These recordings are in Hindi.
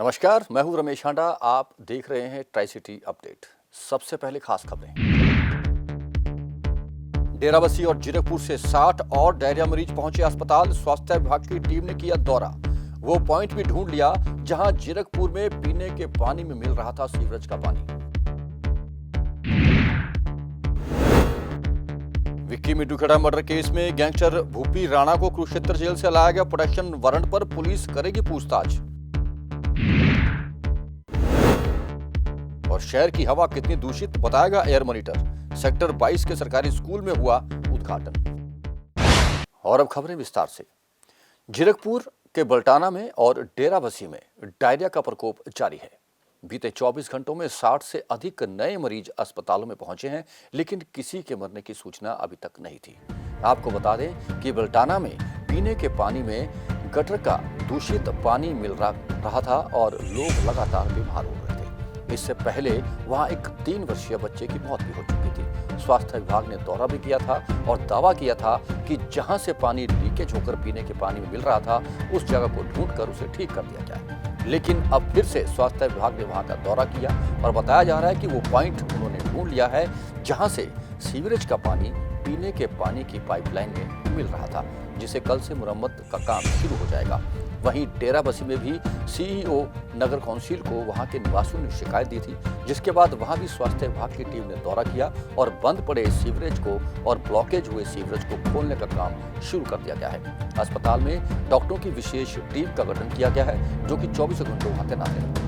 नमस्कार, मैं हूं रमेश हांडा। आप देख रहे हैं ट्राई सिटी अपडेट। सबसे पहले खास खबरें। डेराबस्सी और जीरकपुर से 60 और डायरिया मरीज पहुंचे अस्पताल। स्वास्थ्य विभाग की टीम ने किया दौरा। वो पॉइंट भी ढूंढ लिया जहां जीरकपुर में पीने के पानी में मिल रहा था सीवरेज का पानी। विक्की मिड्डूखेड़ा मर्डर केस में गैंगस्टर भूपी राणा को कुरुक्षेत्र जेल से लाया गया। प्रोटेक्शन वारंट पर पुलिस करेगी पूछताछ। और शहर की हवा कितनी दूषित, बताएगा एयर मॉनिटर। सेक्टर 22 के सरकारी स्कूल में हुआ उद्घाटन। और अब खबरें विस्तार से। जीरकपुर के बल्टाना में और डेराबस्सी में डायरिया का प्रकोप जारी है। बीते 24 घंटों में 60 से अधिक नए मरीज अस्पतालों में पहुंचे हैं, लेकिन किसी के मरने की सूचना अभी तक नहीं थी। आपको बता दें कि बल्टाना में पीने के पानी में गटर का दूषित पानी मिल रहा था और लोग लगातार बीमार हो रहे थे। इससे पहले वहां एक 3 वर्षीय बच्चे की मौत भी हो चुकी थी। स्वास्थ्य विभाग ने दौरा भी किया था और दावा किया था कि जहां से पानी लीकेज होकर पीने के पानी में मिल रहा था, उस जगह को ढूंढकर उसे ठीक कर दिया जाए। लेकिन अब फिर से स्वास्थ्य विभाग ने वहां का दौरा किया और बताया जा रहा है कि वो पॉइंट उन्होंने ढूंढ लिया है जहां से सीवरेज का पानी पीने के पानी की पाइपलाइन में मिल रहा था, जिसे कल से मुरम्मत का काम शुरू हो जाएगा। वहीं डेराबस्सी में भी सीईओ नगर कौंसिल को वहां के निवासियों ने शिकायत दी थी, जिसके बाद वहां भी स्वास्थ्य विभाग की टीम ने दौरा किया और बंद पड़े सीवरेज को और ब्लॉकेज हुए सीवरेज को खोलने का काम शुरू कर दिया गया है। अस्पताल में डॉक्टरों की विशेष टीम का गठन किया गया है, जो कि 24 घंटों वहां तैनात है।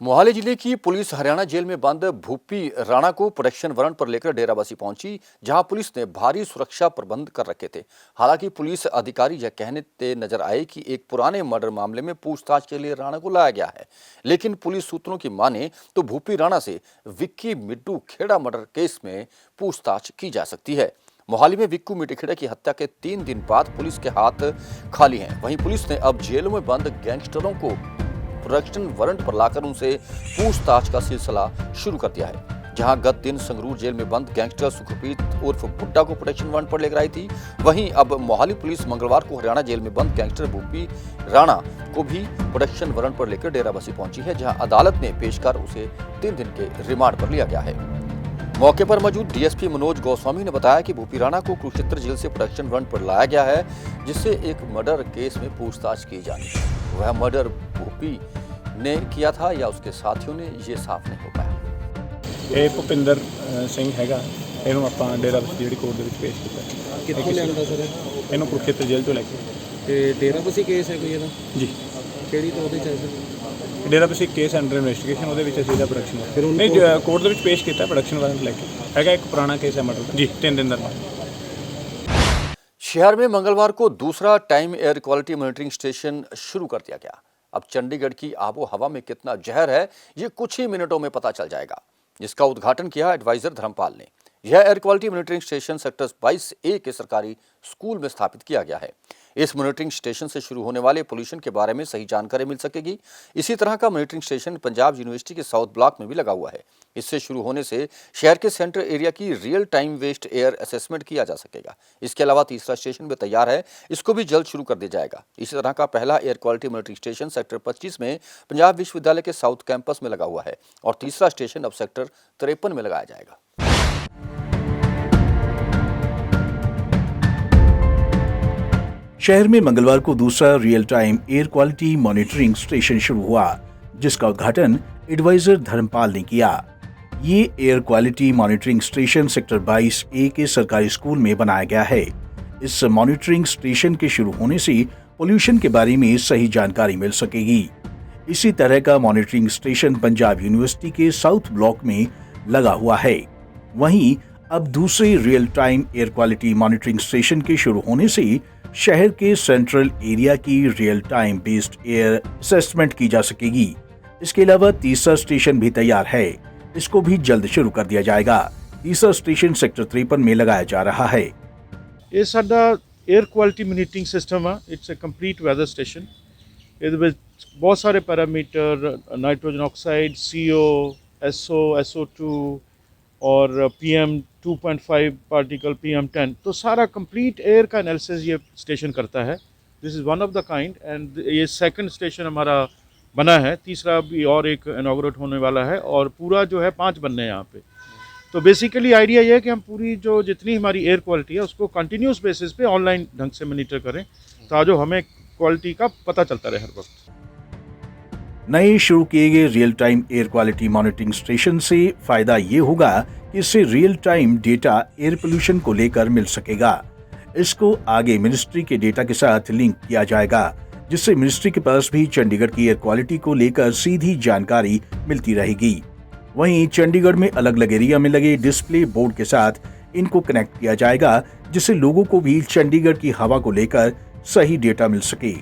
मोहाली जिले की पुलिस हरियाणा जेल में बंद भूपी राणा को प्रोटेक्शन वारंट पर लेकर डेराबस्सी पहुंची, जहां पुलिस ने भारी सुरक्षा प्रबंध कर रखे थे। हालांकि पुलिस अधिकारी यह कहते नजर आए कि एक पुराने मर्डर मामले में पूछताछ के लिए राणा को लाया गया है, लेकिन पुलिस सूत्रों की माने तो भूपी राणा से विक्की मिड्डूखेड़ा मर्डर केस में पूछताछ की जा सकती है। मोहाली में विक्कू मिड्डूखेड़ा की हत्या के 3 दिन बाद पुलिस के हाथ खाली हैं। वहीं पुलिस ने अब जेलों में बंद गैंगस्टरों को प्रोटेक्शन वारंट पर लाकर उनसे पूछताछ का सिलसिला शुरू कर दिया है। जहां गत दिन संगरूर जेल में बंद गैंगस्टर सुखप्रीत उर्फ बुड्ढा को प्रोटेक्शन वारंट पर लेकर आई थी, वहीं अब मोहाली पुलिस मंगलवार को हरियाणा जेल में बंद गैंगस्टर भूपी राणा को भी प्रोटेक्शन वारंट पर लेकर डेराबस्सी पहुंची है, जहां अदालत ने पेश कर उसे 3 दिन के रिमांड पर लिया गया है। मौके पर मौजूद डीएसपी मनोज गोस्वामी ने बताया कि भूपी राणा को कुरुक्षेत्र जेल से प्रोटेक्शन वारंट पर लाया गया है, जिससे एक मर्डर केस में पूछताछ की जानी है। वह मर्डर भूपी ने किया था या उसके साथियों ने, ये साफ नहीं हो पाया। ਇਹ ਭੁਪਿੰਦਰ ਸਿੰਘ ਹੈਗਾ, ਇਹਨੂੰ ਆਪਾਂ ਡੇਰਾਬੱਸੀ ਜਿਹੜੀ ਕੋਰਟ ਦੇ ਵਿੱਚ ਪੇਸ਼ ਕੀਤਾ। ਕਿੱਥੋਂ ਲਿਆਂਦਾ ਸਰ? ਇਹਨੂੰ ਕੁਰੂਖੇਤਰ ਜੇਲ੍ਹ ਤੋਂ ਲੈ ਕੇ ਤੇ ਡੇਰਾਬੱਸੀ ਕੇਸ ਹੈ ਕੋਈ ਇਹਦਾ? ਜੀ ਕਿਹੜੀ ਤੋਂ ਉਹਦੇ ਚ ਹੈ sir? Derabassi case under investigation, ਉਹਦੇ ਵਿੱਚ ਅਸੀਂ ਇਹਦਾ ਪ੍ਰੋਡਕਸ਼ਨ ਫਿਰ ਉਹਨੂੰ ਨਹੀਂ ਕੋਰਟ ਦੇ ਵਿੱਚ ਪੇਸ਼ ਕੀਤਾ। ਪ੍ਰੋਡਕਸ਼ਨ ਵਾਰੰਟ ਲੈ ਕੇ ਹੈਗਾ, ਇੱਕ ਪੁਰਾਣਾ ਕੇਸ ਹੈ ਮਰਡਰ ਦਾ ਜੀ, 3 दिन ਦਾ रिमांड। शहर में मंगलवार को दूसरा time air quality monitoring station शुरू कर दिया गया। अब चंडीगढ़ की आबो हवा में कितना जहर है, ये कुछ ही मिनटों में पता चल जाएगा, जिसका उद्घाटन किया एडवाइजर धर्मपाल ने। यह air quality monitoring station sector 22A के सरकारी स्कूल में स्थापित किया गया है। इस मॉनिटरिंग स्टेशन से शुरू होने वाले पोल्यूशन के बारे में सही जानकारी मिल सकेगी। इसी तरह का मॉनिटरिंग स्टेशन पंजाब यूनिवर्सिटी के साउथ ब्लॉक में भी लगा हुआ है। इससे शुरू होने से शहर के सेंट्रल एरिया की real time waste air assessment किया जा सकेगा। इसके अलावा तीसरा स्टेशन भी तैयार है, इसको भी जल्द शुरू कर दिया जाएगा। इसी तरह का पहला air quality monitoring station sector 25 में पंजाब विश्वविद्यालय के साउथ कैंपस में लगा हुआ है और तीसरा स्टेशन अब सेक्टर 53 में लगाया जाएगा। शहर में मंगलवार को दूसरा real time air quality monitoring station शुरू हुआ, जिसका उद्घाटन एडवाइजर धर्मपाल ने किया। ये air quality monitoring station sector 22A के सरकारी स्कूल में बनाया गया है। इस मॉनिटरिंग स्टेशन के शुरू होने से पोल्यूशन के बारे में सही जानकारी मिल सकेगी। इसी तरह का मॉनिटरिंग स्टेशन पंजाब यूनिवर्सिटी के साउथ ब्लॉक में लगा हुआ है। वहीं अब दूसरे real time air quality monitoring station के शुरू होने से शहर के सेंट्रल एरिया की real time based air assessment की जा सकेगी। इसके अलावा तीसरा स्टेशन भी तैयार है, इसको भी जल्द शुरू कर दिया जाएगा। तीसरा स्टेशन सेक्टर 53 में लगाया जा रहा है। ਇਹ ਸਾਡਾ 에ਅਰ ਕੁਆਲਿਟੀ ਮੋਨੀਟਰਿੰਗ ਸਿਸਟਮ ਆ। It's a complete weather station. ਇਹਦੇ ਵਿੱਚ ਬਹੁਤ ਸਾਰੇ parameter, nitrogen oxide, CO, SO, SO2 और PM 2.5 पार्टिकल, PM10, तो सारा कंप्लीट एयर का एनालिसिस ये स्टेशन करता है। This is one of the kind. And ये सेकंड स्टेशन हमारा बना है, तीसरा भी और एक इनॉग्रेट होने वाला है, और पूरा जो है 5 बनने हैं यहाँ पे। तो बेसिकली आइडिया ये है कि हम पूरी जो जितनी हमारी एयर क्वालिटी है उसको कंटिन्यूस बेसिस पे ऑनलाइन ढंग से मॉनिटर करें, ताकि हमें क्वालिटी का पता चलता रहे हर वक्त। नए शुरू किए गए real time air quality monitoring station से फायदा ये होगा कि इससे real time data air pollution को लेकर मिल सकेगा। इसको आगे मिनिस्ट्री के डेटा के साथ लिंक किया जाएगा, जिससे मिनिस्ट्री के पास भी चंडीगढ़ की एयर क्वालिटी को लेकर सीधी जानकारी मिलती रहेगी। वहीं चंडीगढ़ में अलग अलग एरिया में लगे डिस्प्ले बोर्ड के साथ इनको कनेक्ट किया जाएगा, जिससे लोगों को भी चंडीगढ़ की हवा को लेकर सही डेटा मिल सके।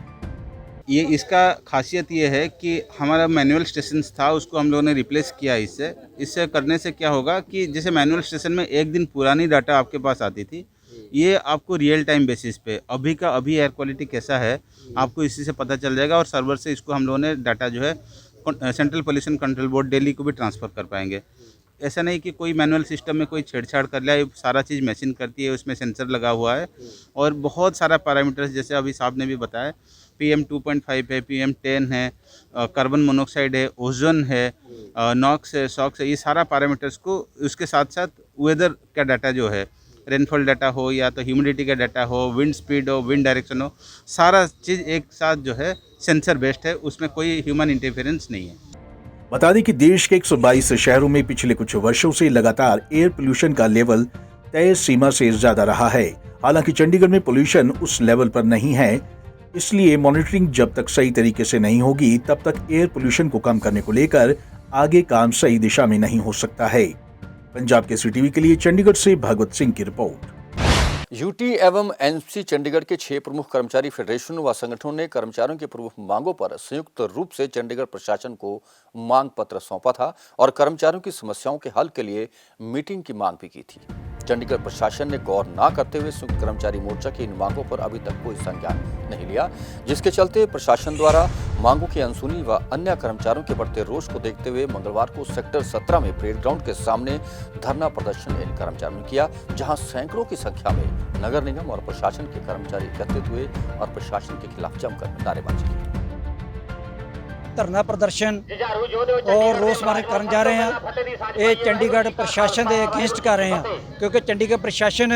ये इसका खासियत ये है कि हमारा मैनुअल स्टेशन था, उसको हम लोगों ने रिप्लेस किया इससे करने से क्या होगा कि जैसे मैनुअल स्टेशन में एक दिन पुरानी डाटा आपके पास आती थी, ये आपको रियल टाइम बेसिस पे अभी का अभी एयर क्वालिटी कैसा है आपको इसी से पता चल जाएगा, और सर्वर से इसको हम लोगों ने डाटा जो है central pollution control board Delhi को भी ट्रांसफ़र कर पाएंगे। ऐसा नहीं कि कोई मैनुअल सिस्टम में कोई छेड़छाड़ कर लिया, ये सारा चीज़ मशीन करती है, उसमें सेंसर लगा हुआ है और बहुत सारा पैरामीटर्स जैसे अभी साहब ने भी बताया, PM 2.5 है, PM 10 है, कार्बन मोनोऑक्साइड है, ओजोन है, नॉक्स है, सॉक्स है, ये सारा पैरामीटर्स को उसके साथ साथ वेदर का डाटा जो है, रेनफॉल डाटा हो या तो ह्यूमिडिटी का डाटा हो, विंड स्पीड हो, विंड डायरेक्शन हो, सारा चीज़ एक साथ जो है सेंसर बेस्ड है, उसमें कोई ह्यूमन इंटरफेरेंस नहीं है। बता दें कि देश के 122 शहरों में पिछले कुछ वर्षों से लगातार एयर पोल्यूशन का लेवल तय सीमा से ज्यादा रहा है। हालांकि चंडीगढ़ में पोल्यूशन उस लेवल पर नहीं है, इसलिए मॉनिटरिंग जब तक सही तरीके से नहीं होगी तब तक एयर पोल्यूशन को कम करने को लेकर आगे काम सही दिशा में नहीं हो सकता है। पंजाब केसरी टीवी के लिए चंडीगढ़ से भगवत सिंह की रिपोर्ट। यूटी एवं एनसी चंडीगढ़ के 6 प्रमुख कर्मचारी फेडरेशनों व संगठनों ने कर्मचारियों की प्रमुख मांगों पर संयुक्त रूप से चंडीगढ़ प्रशासन को मांग पत्र सौंपा था और कर्मचारियों की समस्याओं के हल के लिए मीटिंग की मांग भी की थी। चंडीगढ़ प्रशासन ने गौर न करते हुए संयुक्त कर्मचारी मोर्चा की इन मांगों पर अभी तक कोई संज्ञान नहीं लिया, जिसके चलते प्रशासन द्वारा मांगों की अनसुनी व अन्य कर्मचारियों के बढ़ते रोष को देखते हुए मंगलवार को सेक्टर 17 में परेड ग्राउंड के सामने धरना प्रदर्शन इन कर्मचारियों ने किया, जहां सैकड़ों की संख्या में नगर निगम और प्रशासन के कर्मचारी एकत्रित हुए और प्रशासन के खिलाफ जमकर नारेबाजी की। ਧਰਨਾ ਪ੍ਰਦਰਸ਼ਨ ਔਰ ਰੋਸ ਮਾਰਚ ਕਰਨ ਜਾ ਰਹੇ ਹਾਂ। ਇਹ ਚੰਡੀਗੜ੍ਹ ਪ੍ਰਸ਼ਾਸਨ ਦੇ ਅਗੇਂਸਟ ਕਰ ਰਹੇ ਹਾਂ, ਕਿਉਂਕਿ ਚੰਡੀਗੜ੍ਹ ਪ੍ਰਸ਼ਾਸਨ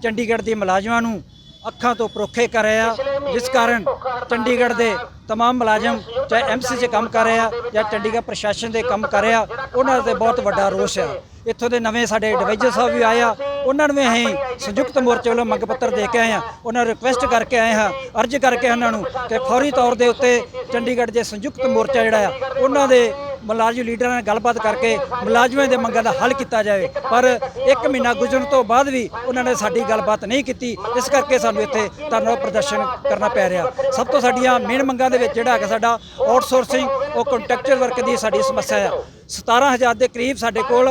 ਚੰਡੀਗੜ੍ਹ ਦੇ ਮੁਲਾਜ਼ਮਾਂ ਨੂੰ ਅੱਖਾਂ ਤੋਂ ਪਰੋਖੇ ਕਰ ਰਿਹਾ, ਜਿਸ ਕਾਰਨ ਚੰਡੀਗੜ੍ਹ ਦੇ तमाम मुलाजम चाहे MC से काम कर रहे हैं या चंडीगढ़ प्रशासन के काम कर रहे हैं, उन्होंने बहुत बड़ा रोष है। इतों के नवे साडे एडवाइजर साहब भी आए हैं, उन्होंने भी अं संयुक्त मोर्चे वालों मंग पत्र दे के आए हैं, उन्होंने रिक्वेस्ट करके आए हैं, अर्ज करके उन्होंने कि फौरी तौर के उत्ते चंडीगढ़ के संयुक्त मोर्चा जोड़ा है उन्होंने मुलाजम लीडर ने गलबात करके मुलाजमां दे मंगां दा हल किया जाए, पर 1 महीना गुजरन तो बाद भी उन्होंने साडी गलबात नहीं की, इस करके सानूं इत्थे धरना प्रदर्शन करना पै रहा। सब तो साडियां मेन मंगां दे विच जिहड़ा है साडा आउटसोर्सिंग और कॉन्ट्रैक्चुअल वर्क की साडी समस्या है। 17,000 के करीब साडे कोल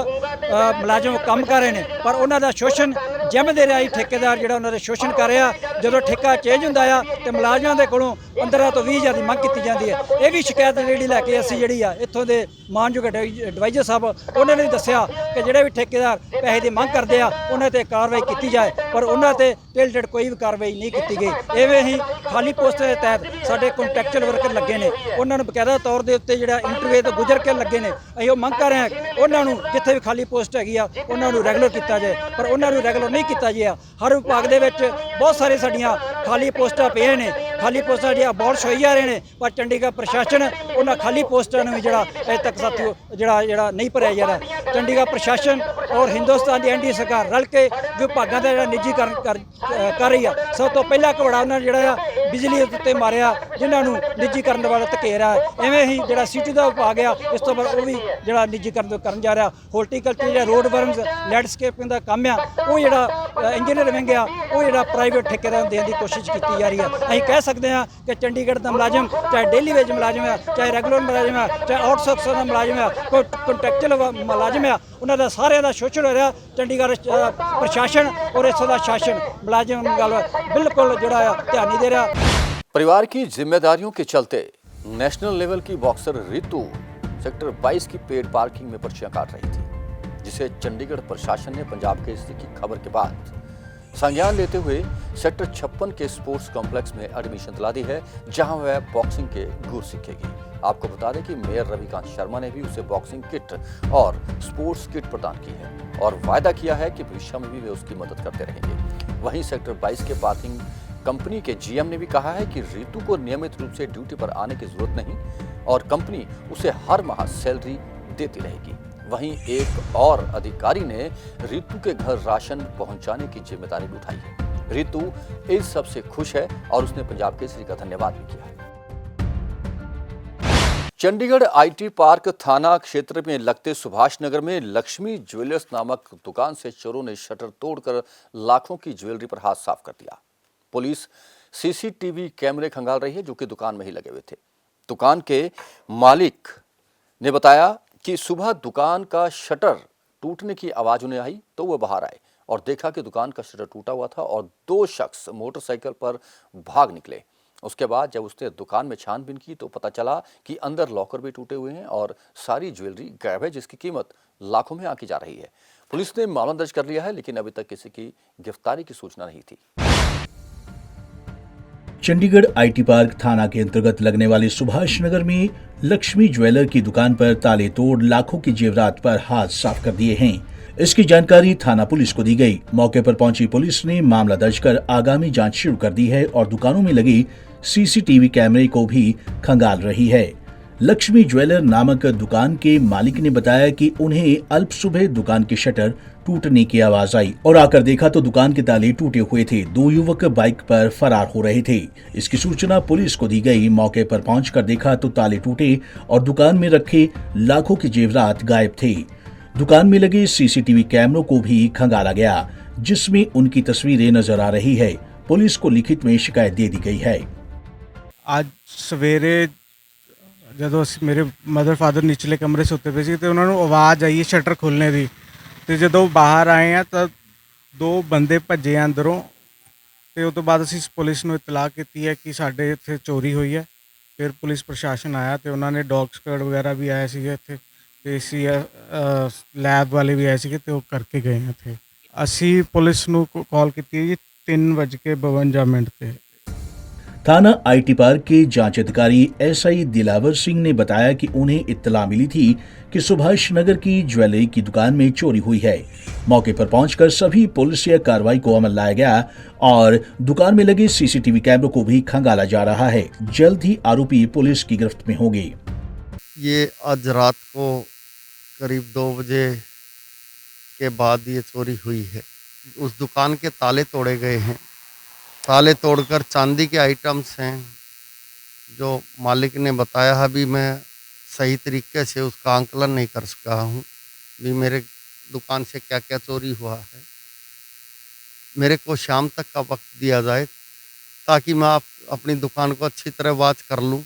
मुलाजम काम कर रहे हैं, पर उन्हों का शोषण जिम दे राही ठेकेदार जिहड़ा उन्होंने शोषण कर रहा, जो ठेका चेंज हुंदा आ ते मुलाजमां दे कोलों 15 तो 20,000 की मंग की जाती है। ये भी शिकायत जिहड़ी लैके असीं जिहड़ी आ इत्थों दे मानयोग एडवाइजर साहब उन्होंने दस्सिया कि जिहड़े भी ठेकेदार पैसे की मंग करते हैं उन्हां ते कार्रवाई की जाए, पर उन्हां ते टिल डेट कोई भी कार्रवाई नहीं की गई। इवें ही खाली पोस्टां के तहत साडे कॉन्ट्रैक्चुअल वर्कर लगे ने, उन्होंने बकायदा तौर के उत्ते जिहड़ा इंटरव्यू तो गुजर के लगे ने, असीं ओह मंग कर रहे हैं उन्होंने जिथे भी खाली पोस्ट हैगी आ उन्होंने रैगूलर किया जाए, पर उन्होंने रैगूलर नहीं किया गया। हर विभाग के बहुत सारी साडियां खाली पोस्टां पे ने, खाली पोस्टां जिहड़ियां अबॉलिश होई जा रहे हैं, पर चंडीगढ़ प्रशासन उन्हां खाली पोस्टां नूं जिहड़ा अजे तक साथियों जिहड़ा नहीं भरिया जा रहा। चंडीगढ़ प्रशासन और हिंदुस्तान की NDA सरकार रल के विभागों का निजीकरण कर रही है। सब तो पहला घबड़ा उन्होंने जिहड़ा बिजली उत्ते मारिया, जिन्होंने निजीकरण वाला धकेरा है। इवें ही जिहड़ा सिटी का विभाग आ इस तो बाद वो भी जिहड़ा निजीकरण करन जा रहा। हॉर्टीकल्चर जिहड़ा रोड वर्म्स लैंडस्केपिंग का काम आ वो जिहड़ा इंजीनियर विंग आ वो जिहड़ा प्राइवेट ठेकेदार देने की कोशिश की जा रही है। असीं कह सकते हैं कि चंडीगढ़ का मुलाजम चाहे डेली वेज मुलाजम है, चाहे रैगूलर मुलाजम है, चाहे आउटसोर्सिंग का मुलाजम है, कोई कॉन्ट्रैक्चुअल मुलाजम है, उन्होंने सारे का शोषण हो रहा। चंडीगढ़ प्रशासन और इस दा शासन मुलाजम गल बिल्कुल जिहड़ा ध्यान नहीं दे रहा। परिवार की जिम्मेदारियों के चलते नेशनल लेवल की बॉक्सर रितु सेक्टर 22 की पेड पार्किंग में पर्चियां काट रही थी, जिसे चंडीगढ़ प्रशासन ने पंजाब केसरी की खबर के बाद संज्ञान लेते हुए सेक्टर 56 के स्पोर्ट्स कॉम्प्लेक्स में एडमिशन दिला दी है, जहां वह बॉक्सिंग के गुर सीखेगी। आपको बता दें कि मेयर रविकांत शर्मा ने भी उसे बॉक्सिंग किट और स्पोर्ट्स किट प्रदान की है और वायदा किया है कि भविष्य में भी वे उसकी मदद करते रहेंगे। वहीं सेक्टर 22 के पार्किंग कंपनी के जीएम ने भी कहा है कि रितु को नियमित रूप से ड्यूटी पर आने की जरूरत नहीं और कंपनी उसे हर माह सैलरी देती रहेगी। वहीं एक और अधिकारी ने रितु के घर राशन पहुंचाने की जिम्मेदारी भी उठाई है। रितु इस सब से खुश है और उसने पंजाब केसरी का धन्यवाद भी किया है। चंडीगढ़ आईटी पार्क थाना क्षेत्र में लगते सुभाष नगर में लक्ष्मी ज्वेलर्स नामक दुकान से चोरों ने शटर तोड़कर लाखों की ज्वेलरी पर हाथ साफ कर दिया। पुलिस सीसीटीवी कैमरे खंगाल रही है जो कि दुकान में ही लगे हुए थे। दुकान के मालिक ने बताया कि सुबह दुकान का शटर टूटने की आवाज उन्हें आई तो वह बाहर आए और देखा कि दुकान का शटर टूटा हुआ था और 2 शख्स मोटरसाइकिल पर भाग निकले। उसके बाद जब उसने दुकान में छानबीन की तो पता चला कि अंदर लॉकर भी टूटे हुए हैं और सारी ज्वेलरी गायब है जिसकी कीमत लाखों में आंकी जा रही है। पुलिस ने मामला दर्ज कर लिया है लेकिन अभी तक किसी की गिरफ्तारी की सूचना नहीं थी। चंडीगढ़ आईटी पार्क थाना के अंतर्गत लगने वाले सुभाष नगर में लक्ष्मी ज्वेलर की दुकान पर ताले तोड़ लाखों की जेवरात पर हाथ साफ कर दिए हैं। इसकी जानकारी थाना पुलिस को दी गई। मौके पर पहुंची पुलिस ने मामला दर्ज कर आगामी जांच शुरू कर दी है और दुकानों में लगी सीसीटीवी कैमरे को भी खंगाल रही है। लक्ष्मी ज्वेलर नामक दुकान के मालिक ने बताया कि उन्हें अल्प सुबह दुकान के शटर टूटने की आवाज आई और आकर देखा तो दुकान के ताले टूटे हुए थे। 2 युवक बाइक पर फरार हो रहे थे। इसकी सूचना पुलिस को दी गई। मौके पर पहुंचकर देखा तो ताले टूटे और दुकान में रखे लाखों के जेवरात गायब थे। दुकान में लगे सीसीटीवी कैमरों को भी खंगाला गया जिसमें उनकी तस्वीरें नजर आ रही है। पुलिस को लिखित में शिकायत दे दी गई है। ਅੱਜ ਸਵੇਰੇ ਜਦੋਂ ਮੇਰੇ ਮਦਰ ਫਾਦਰ ਨੀਚਲੇ ਕਮਰੇ ਸੁੱਤੇ ਪਏ ਸੀ ਤੇ ਉਹਨਾਂ ਨੂੰ ਆਵਾਜ਼ ਆਈ ਸ਼ਟਰ ਖੁੱਲ੍ਹਣੇ ਦੀ ਤੇ ਜਦੋਂ ਬਾਹਰ ਆਏ ਆ ਤਾਂ 2 ਬੰਦੇ ਭੱਜੇ ਅੰਦਰੋਂ ਤੇ ਉਸ ਤੋਂ ਬਾਅਦ ਅਸੀਂ ਪੁਲਿਸ ਨੂੰ ਇਤਲਾਹ ਕੀਤੀ ਹੈ ਕਿ ਸਾਡੇ ਇੱਥੇ ਚੋਰੀ ਹੋਈ ਹੈ। ਫਿਰ ਪੁਲਿਸ ਪ੍ਰਸ਼ਾਸਨ ਆਇਆ ਤੇ ਉਹਨਾਂ ਨੇ ਡੌਗ ਸਕੁਐਡ ਵਗੈਰਾ ਵੀ ਆਏ ਸੀਗੇ ਇੱਥੇ ਤੇ ਸੀ ਲੈਬ ਵਾਲੇ ਵੀ ਆਏ ਸੀਗੇ ਤੇ ਉਹ ਕਰਕੇ ਗਏ ਇੱਥੇ। ਅਸੀਂ ਪੁਲਿਸ ਨੂੰ ਕਾਲ ਕੀਤੀ ਜੀ 3:52 ਤੇ। थाना आईटी पार्क के जांच अधिकारी एसआई दिलावर सिंह ने बताया कि उन्हें इत्तला मिली थी कि सुभाष नगर की ज्वेलरी की दुकान में चोरी हुई है। मौके पर पहुंचकर सभी पुलिसिया कार्रवाई को अमल लाया गया और दुकान में लगे सीसीटीवी कैमरों को भी खंगाला जा रहा है। जल्द ही आरोपी पुलिस की गिरफ्त में होंगे। ये आज रात को करीब 2 बजे के बाद ये चोरी हुई है। उस दुकान के ताले तोड़े गए हैं। ताले तोड़कर चांदी के आइटम्स हैं जो मालिक ने बताया है। अभी मैं सही तरीके से उसका आंकलन नहीं कर सका हूँ भी मेरे दुकान से क्या क्या चोरी हुआ है। मेरे को शाम तक का वक्त दिया जाए ताकि मैं अपनी दुकान को अच्छी तरह वॉच कर लूँ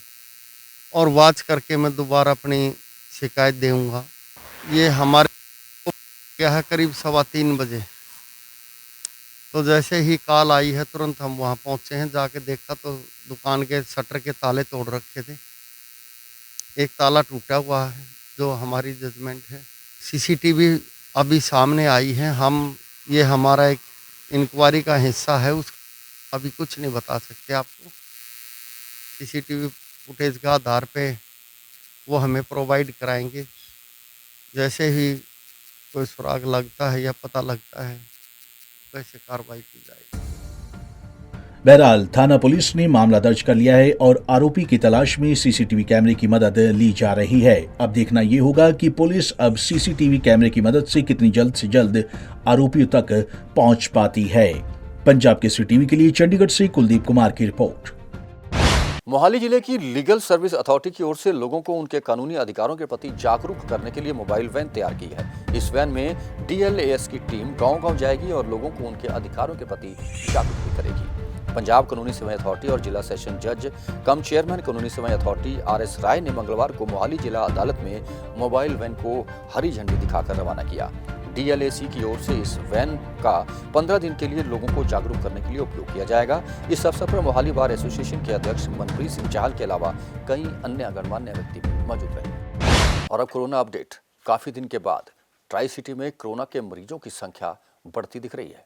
और वॉच करके मैं दोबारा अपनी शिकायत दूँगा। ये हमारे क्या है करीब 3:15 बजे तो जैसे ही कॉल आई है तुरंत हम वहाँ पहुँचे हैं। जाके देखा तो दुकान के शटर के ताले तोड़ रखे थे। एक ताला टूटा हुआ है जो हमारी जजमेंट है। सीसीटीवी अभी सामने आई है। ये हमारा एक इंक्वायरी का हिस्सा है। उस अभी कुछ नहीं बता सकते आपको। सीसीटीवी फुटेज के आधार पे वो हमें प्रोवाइड कराएंगे। जैसे ही कोई सुराग लगता है या पता लगता है वैसे कार्रवाई की जाएगी। बहरहाल थाना पुलिस ने मामला दर्ज कर लिया है और आरोपी की तलाश में सीसीटीवी कैमरे की मदद ली जा रही है। अब देखना ये होगा कि पुलिस अब सीसीटीवी कैमरे की मदद से कितनी जल्द से जल्द आरोपियों तक पहुंच पाती है। पंजाब केसरी टीवी के लिए चंडीगढ़ से कुलदीप कुमार की रिपोर्ट। मोहाली जिले की लीगल सर्विस अथॉरिटी की ओर से लोगों को उनके कानूनी अधिकारों के प्रति जागरूक करने के लिए मोबाइल वैन तैयार की है। इस वैन में डीएलएएस की टीम गांव-गांव जाएगी और लोगों को उनके अधिकारों के प्रति जागरूक भी करेगी। पंजाब कानूनी सेवाएं अथॉरिटी और जिला सेशन जज कम चेयरमैन कानूनी सेवाएं अथॉरिटी आरएस राय ने मंगलवार को मोहाली जिला अदालत में मोबाइल वैन को हरी झंडी दिखाकर रवाना किया। डीएलएसी की ओर से इस वैन का 15 दिन के लिए लोगों को जागरूक करने के लिए उपयोग किया जाएगा। इस अवसर पर मोहाली बार एसोसिएशन के अध्यक्ष मनप्रीत सिंह चाहल के अलावा कई अन्य गणमान्य व्यक्ति भी मौजूद रहे। और अब कोरोना अपडेट। काफी दिन के बाद ट्राई सिटी में कोरोना के मरीजों की संख्या बढ़ती दिख रही है।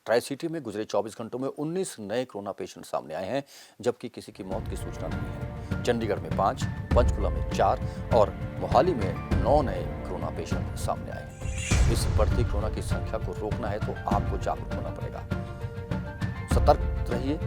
ट्राई सिटी में गुजरे 24 घंटों में 19 नए कोरोना पेशेंट सामने आए हैं जबकि किसी की मौत की सूचना नहीं है। चंडीगढ़ में 5, पंचकुला में 4 और मोहाली में 9 नए कोरोना पेशेंट सामने आए हैं। इस बढ़ती कोरोना की संख्या को रोकना है तो आपको जागरूक होना पड़ेगा। सतर्क रहिए,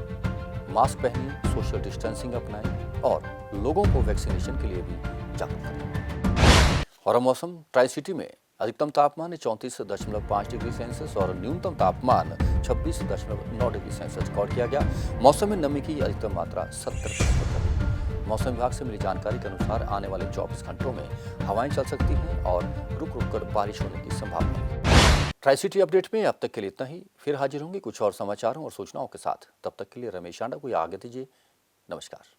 मास्क पहनिए, सोशल डिस्टेंसिंग अपनाएं और लोगों को वैक्सीनेशन के लिए भी जागरूक करें। और अब मौसम, ट्राई सिटी में अधिकतम तापमान 34.5 डिग्री सेल्सियस और न्यूनतम तापमान 26.9 डिग्री सेल्सियस रिकॉर्ड किया गया। मौसम में नमी की अधिकतम मात्रा 70%। मौसम विभाग से मिली जानकारी के अनुसार आने वाले 24 घंटों में हवाएं चल सकती हैं और रुक रुक कर बारिश होने की संभावना है। ट्राई सिटी अपडेट में अब तक के लिए इतना ही। फिर हाजिर होंगे कुछ और समाचारों और सूचनाओं के साथ। तब तक के लिए रमेश आंडा को आगे दीजिए। नमस्कार।